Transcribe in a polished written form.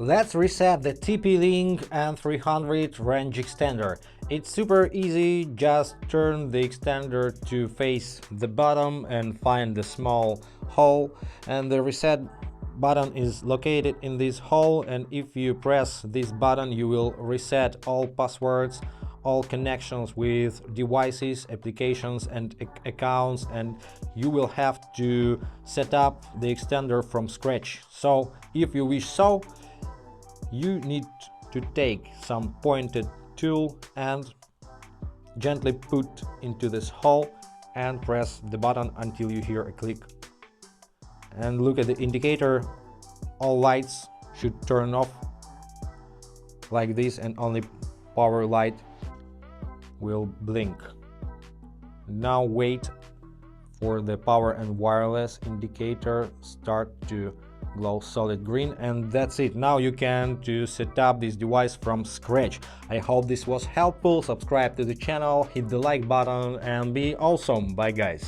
Let's reset the TP-Link N300 range extender. It's super easy, just turn the extender to face the bottom and find the small hole, and the reset button is located in this hole, and if you press this button you will reset all passwords, all connections with devices, applications and accounts, and you will have to set up the extender from scratch. So if you wish so, you need to take some pointed tool and gently put into this hole and press the button until you hear a click. And look at the indicator, all lights should turn off like this and only power light will blink. Now wait for the power and wireless indicator start to glow solid green, and that's it. Now you can set up this device from scratch. I hope this was helpful. Subscribe to the channel, hit the like button and be awesome. Bye guys.